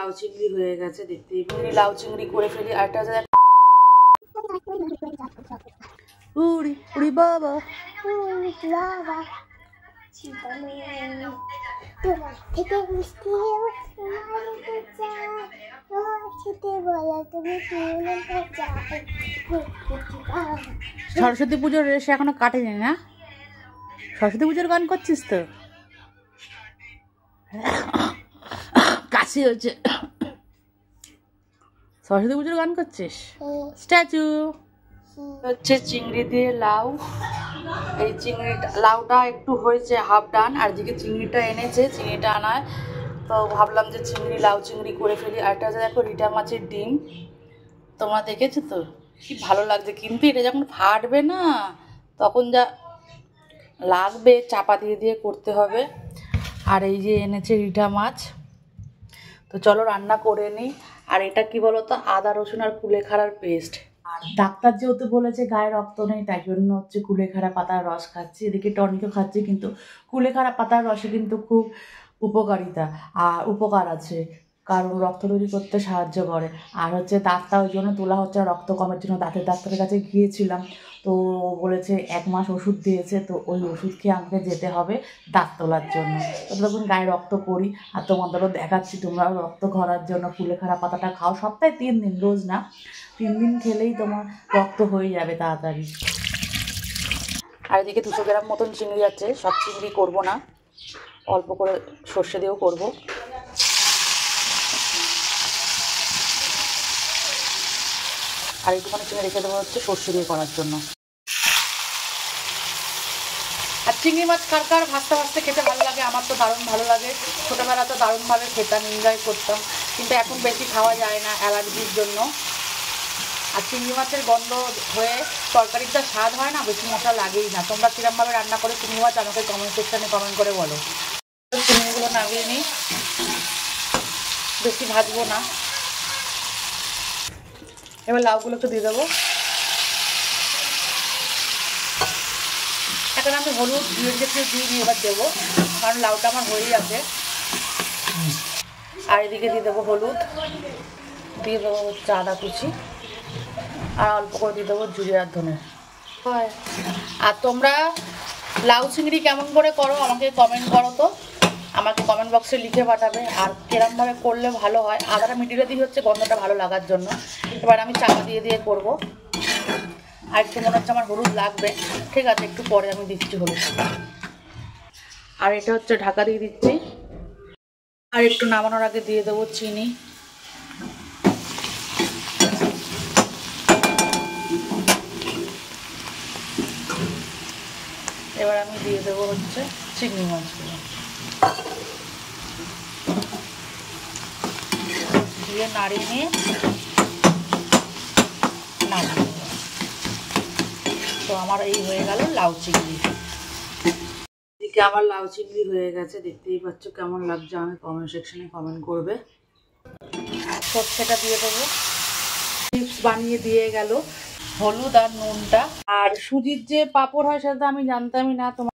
লাউ চিংড়ি হয়ে গেছে, দেখতেই লাউ চিংড়ি করে ফেলি। আরেকটা হচ্ছে উড়ি উড়ি বাবা সরস্বতী পুজোর রেশে এখনো কাটেনি না? সরস্বতী পুজোর গান করছিস তো? কাশি হচ্ছে। সরস্বতী পুজোর গান করছিস? স্ট্যাচু হচ্ছে চিংড়ি দিয়ে লাউ। এই চিংড়িটা লাউটা একটু হয়েছে হাফ ডান, আর দিকে চিংড়িটা এনেছে, চিংড়িটা আনায় তো ভাবলাম যে চিংড়ি লাউ চিংড়ি করে ফেলি। আর এটা হচ্ছে দেখো রিটা মাছের ডিম, তোমরা দেখেছো তো কি ভালো লাগছে, কিন্তু এটা যখন ফাটবে না তখন যা লাগবে, চাপা দিয়ে দিয়ে করতে হবে। আর এই যে এনেছে রিটা মাছ, তো চলো রান্না করে নিই। আর এটা কি বলতো, আদা রসুন আর কুলেখাড়ার পেস্ট। আর ডাক্তার যেহেতু বলেছে গায়ে রক্ত নেই, তাই জন্য হচ্ছে কুলেখাড়া পাতার রস খাচ্ছি, এদিকে টনিকও খাচ্ছি। কিন্তু কুলেখাড়া পাতার রসে কিন্তু খুব উপকারিতা আর উপকার আছে, কারণ রক্ত তৈরি করতে সাহায্য করে। আর হচ্ছে দাঁতটা ওই জন্য তোলা হচ্ছে, রক্ত কমের জন্য দাঁতের ডাক্তারের কাছে গিয়েছিলাম, তো বলেছে 1 মাস ওষুধ দিয়েছে, তো ওই ওষুধ খেয়ে আমাকে যেতে হবে দাঁত তোলার জন্য। তো তখন গায়ে রক্ত করি, আর তোমাদেরও দেখাচ্ছি, তোমরাও রক্ত করার জন্য কুলেখাড়া পাতাটা খাও, সপ্তাহে 3 দিন, রোজ না, 3 দিন খেলেই তোমার রক্ত হয়ে যাবে তাড়াতাড়ি। আর এদিকে 200 গ্রাম মতন চিংড়ি আছে, সব চিংড়ি করবো না, অল্প করে সর্ষে দিয়েও করবো। আর একটুখানি চিংড়ি রেখে দেবো হচ্ছে সর্ষে দিয়ে করার জন্য। আর চিংড়ি মাছ কার কার ভাজতে ভাজতে খেতে ভালো লাগে? আমার তো দারুণ ভালো লাগে, ছোটোবেলা তো দারুণভাবে খেতাম, এনজয় করতাম, কিন্তু এখন বেশি খাওয়া যায় না অ্যালার্জির জন্য। আর চিংড়ি মাছের গন্ধ হয়ে তরকারিটা স্বাদ হয় না, বেশি মশলা লাগেই না। তোমরা কিরমভাবে রান্না করে চিংড়ি মাছ আমাকে কমেন্ট সেকশানে কমেন্ট করে বলো। চিংড়িগুলো নামিয়ে নিই, বেশি ভাজবো না। এবার লাউগুলো একটু দিয়ে দেবো। এখন আমি হলুদ দিয়ে দিয়ে এবার দেবো, কারণ লাউটা আমার হয়েই আছে। আর এদিকে দিয়ে দেবো হলুদ, দিয়ে দেবো হচ্ছে আদা কুচি, আর অল্প করে দিয়ে দেবো জিরে আর ধনে। হয়। আর তোমরা লাউ চিংড়ি কেমন করে করো আমাকে কমেন্ট করো তো, আমাকে কমেন্ট বক্সে লিখে পাঠাবে। আর কিরমভাবে করলে ভালো হয়, আদাটা মিডিয়ে দিয়ে হচ্ছে গন্ধটা ভালো লাগার জন্য। এবার আমি চাপা দিয়ে দিয়ে করবো। আর একটু মনে হচ্ছে আমার হলুদ লাগবে, ঠিক আছে, একটু পরে আমি দিচ্ছি হলুদ। আর এটা হচ্ছে ঢাকা দিয়ে দিচ্ছি। আর একটু নামানোর আগে দিয়ে দেবো চিনি। এবার আমি দিয়ে দেবো হচ্ছে চিংড়ি মাছগুলো, দিয়ে নাড়িয়ে নিয়ে নামিয়ে দেবো। তো আমার এই হয়ে গেল লাউ চিংড়ি। এদিকে আমার লাউ চিংড়ি হয়ে গেছে, দেখতেই পাচ্ছ কেমন লাগছে, আমি কমেন্ট সেকশনে কমেন্ট করবে। সর্ষেটা দিয়ে দেবো, চিপস বানিয়ে দিয়ে গেল, হলুদ আর নুনটা। আর সুজির যে পাঁপড় হয় সেটা তো আমি জানতামই না। তোমার